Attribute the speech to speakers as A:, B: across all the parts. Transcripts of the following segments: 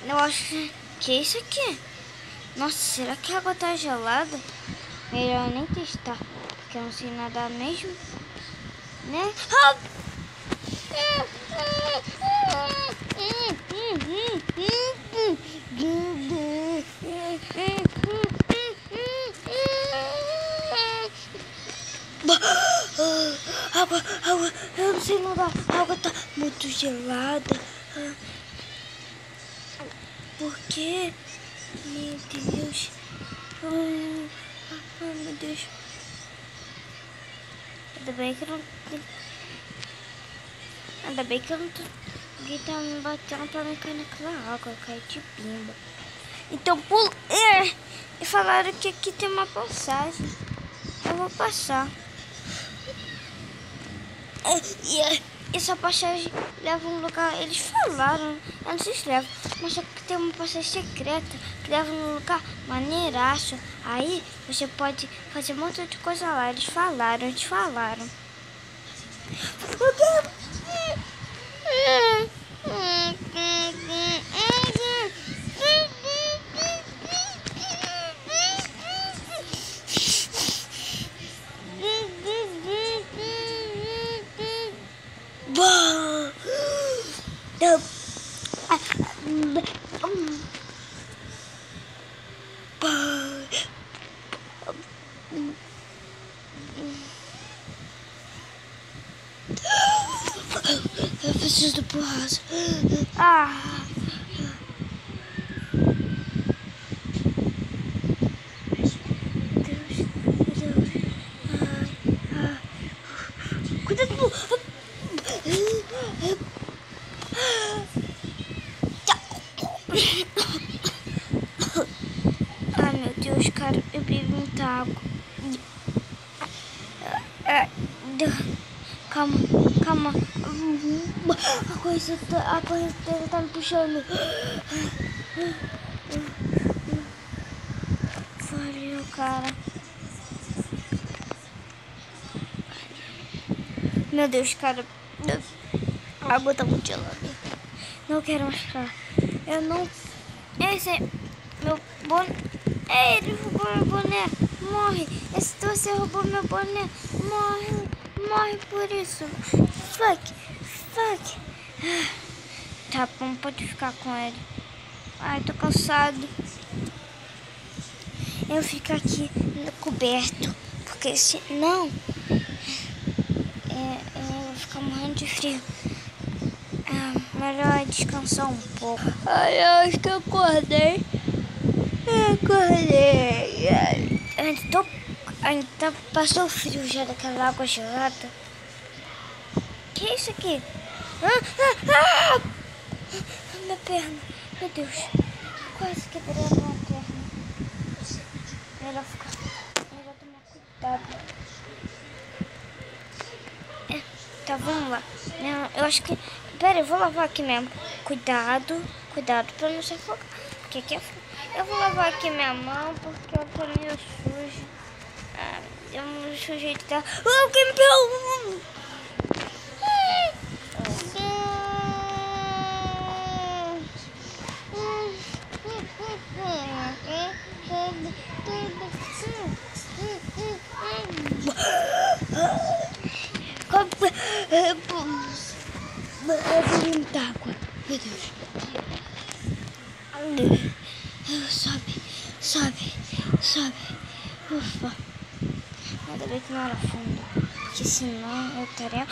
A: Eu acho que é isso aqui. Nossa, será que a água tá gelada? Melhor nem testar, porque eu não sei nadar mesmo, né? Água, eu não sei nadar. A água tá muito gelada. Por quê? Meu Deus. Ai, meu Deus. Ainda bem que eu não tenho... Ainda bem que eu não tô... Alguém tá me batendo pra me cair naquela água. Eu caí de pimba. Então, e falaram que aqui tem uma passagem. Eu vou passar. E essa passagem leva um lugar... Eles falaram, eu não sei se leva, mas só que tem uma passagem secreta que leva num lugar maneiraço. Aí você pode fazer um monte de coisa lá. Eles falaram. Eu preciso do porraço. Deus. Cuidado. Ai, meu Deus, cara, eu bebi muita água. Calma. A correnteza tá me puxando. Valeu, cara. Meu Deus, cara. A água tá muito gelada. Não quero mais ficar. Eu não... Esse é meu boné. Ele roubou meu boné. Morre. Se você roubou meu boné, morre por isso. Fuck. Tá bom, pode ficar com ele. Ai, tô cansado. Eu fico aqui coberto, porque senão eu vou ficar morrendo de frio. Melhor descansar um pouco. Ai, eu acho que eu acordei. Ainda passou frio já daquela água gelada. Que é isso aqui? Minha perna. Meu Deus. Quase quebrei a minha perna. Melhor tomar cuidado. Tá, vamos lá. Eu acho que... Pera, eu vou lavar aqui mesmo. Cuidado pra não se afogar. Porque aqui é frio. Eu vou lavar aqui minha mão porque eu tô meio suja. Eu me sujei de terra. Que me pegou! Muita água, meu Deus. Sobe. Ufa. Ainda bem que não era fundo, porque senão eu estaria...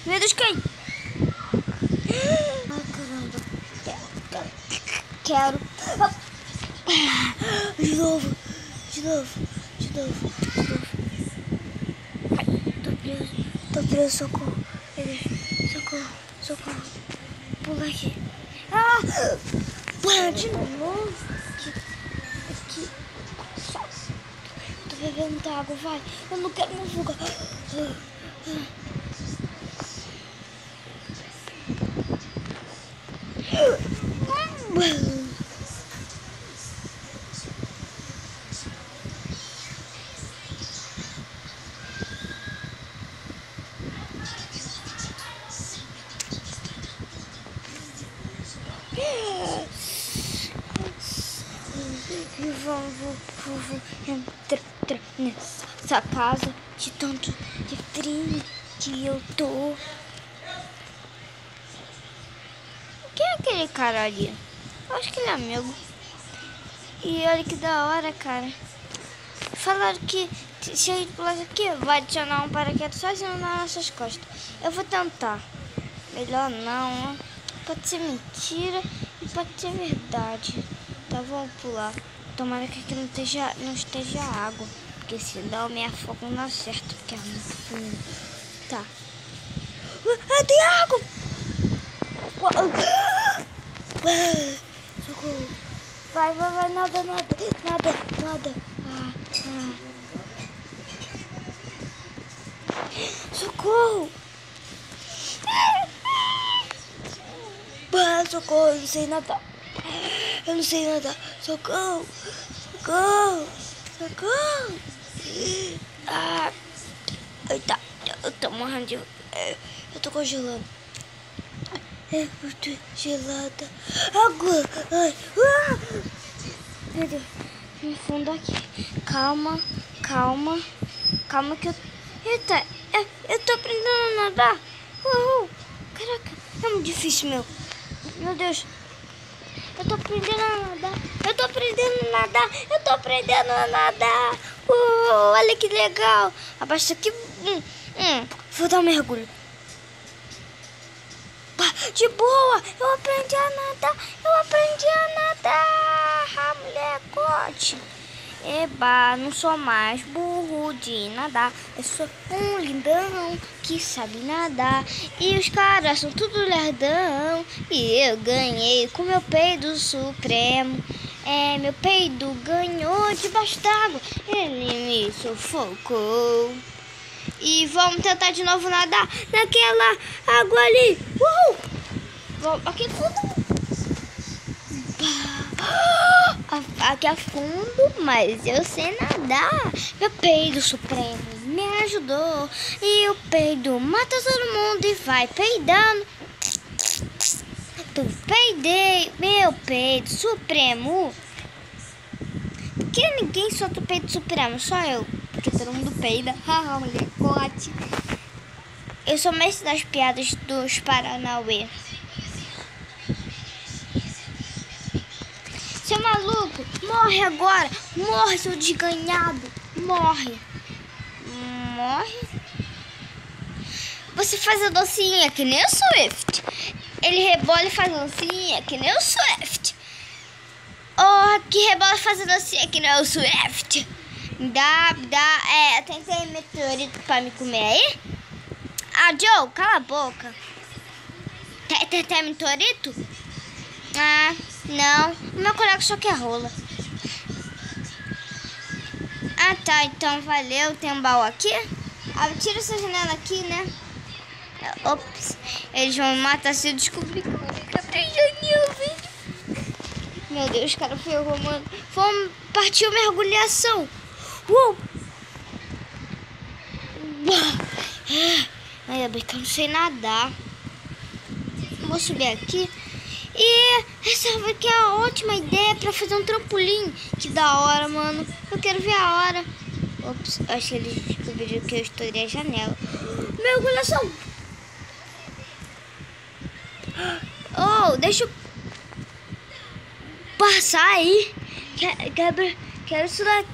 A: Meu Deus, cai! Ai, caramba. Quero. De novo. Ai, tô preso, socorro. Socorro. Pula aqui. De novo. Aqui. Tô bebendo muita água, vai. Eu não quero me afogar. E vou entrar nessa casa de tanto de frio que eu tô. Quem é aquele cara ali? Eu acho que ele é amigo. E olha que da hora, cara. Falaram que se a gente pular aqui, vai adicionar um paraquedas sozinho nas nossas costas. Eu vou tentar. Melhor não, né? Pode ser mentira e pode ser verdade. Tá, vamos pular. Tomara que aqui não esteja água. Porque senão eu me afogo não acerto, porque é muito fundo. Tá. Ah, tem água! Socorro. Vai, nada. Socorro! Socorro, eu não sei nadar. Socorro! Eita, eu tô morrendo de... Eu tô congelando. Eu tô gelada. Água! Meu Deus, me fundo aqui. Calma que eu... Eita, eu tô aprendendo a nadar. Caraca, é muito difícil, meu Deus. Eu tô aprendendo a nadar. Olha que legal. Abaixa aqui. Vou dar um mergulho. De boa, eu aprendi a nadar, molecote. Eba, não sou mais burro de nadar. Eu sou um lindão que sabe nadar. E os caras são tudo lerdão. E eu ganhei com meu peido supremo. Meu peido ganhou debaixo d'água. Ele me sufocou. E vamos tentar de novo nadar naquela água ali. Aqui fundo. Aqui a fundo, mas eu sei nadar. Meu peido supremo me ajudou. E o peido mata todo mundo e vai peidando. Peidei meu peido supremo. Porque ninguém solta o peido supremo, só eu. Porque todo mundo peida. Molecote. Eu sou mestre das piadas dos Paranauê. Seu maluco, morre agora. Morre, seu desganhado. Morre. Você faz a docinha que nem o Swift. Ele rebola e faz a docinha que nem o Swift. Que rebola e faz a docinha que nem o Swift. Tem meteorito pra me comer aí? Joe, cala a boca. Tem meteorito? Não. O meu colega só quer rola. Tá. Então valeu. Tem um baú aqui. Tira essa janela aqui, né? Ops. Eles vão me matar se eu descobrir que eu abri janela, velho. Meu Deus, cara, foi arrumando. Vamos partir mergulhação. Ainda bem que eu não sei nadar. Vou subir aqui. E essa aqui é a ótima ideia pra fazer um trampolim. Que da hora, mano. Eu quero ver a hora. Ops, acho que eles descobriram que eu estourei a janela. Mergulhação. Deixa eu passar aí. Quero isso daqui.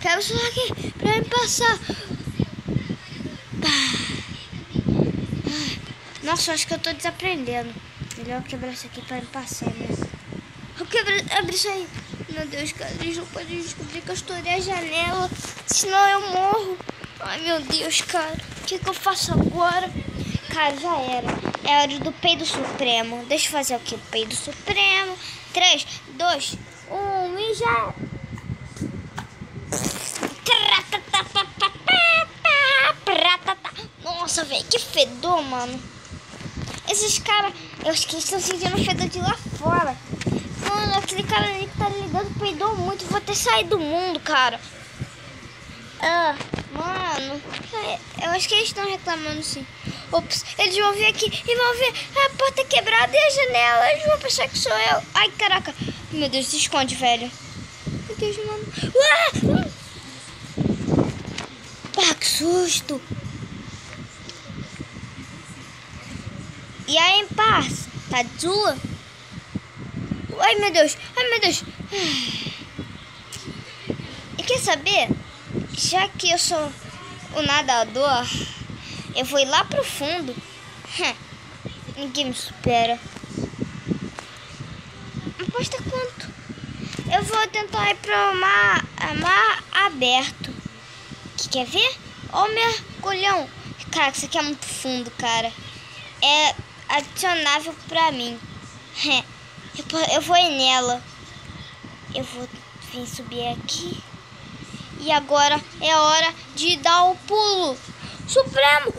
A: Quero isso daqui pra me passar. Nossa, acho que eu tô desaprendendo. Melhor quebrar isso aqui pra me passar, né? Abre isso aí. Meu Deus, cara, eles não podem descobrir que eu estourei a janela. Senão eu morro. Ai, meu Deus, cara. O que eu faço agora? Cara, já era. É hora do peido supremo. Deixa eu fazer o que? Peido supremo. 3, 2, 1 e já... Nossa, velho, que fedor, mano. Esses caras, eu acho que eles estão sentindo o fedor de lá fora. Mano, aquele cara ali que tá ligando peidou muito. Vou ter saído do mundo, cara. Mano, Eu acho que eles estão reclamando sim. Ops, eles vão vir aqui e vão ver a porta quebrada e a janela. Eles vão pensar que sou eu. Ai, caraca. Meu Deus, se esconde, velho. Meu Deus, mano. Ah, que susto. E aí, parça? Tá de sua? Ai, meu Deus. Ai, meu Deus. E quer saber? Já que eu sou o nadador, eu vou ir lá pro fundo. Ninguém me supera. Aposta quanto? Eu vou tentar ir pro mar aberto. Que quer ver? Ó o mergulhão. Cara, isso aqui é muito fundo, cara. É adicionável pra mim. Eu vou ir nela. Eu vou vir subir aqui. E agora é hora de dar o pulo supremo.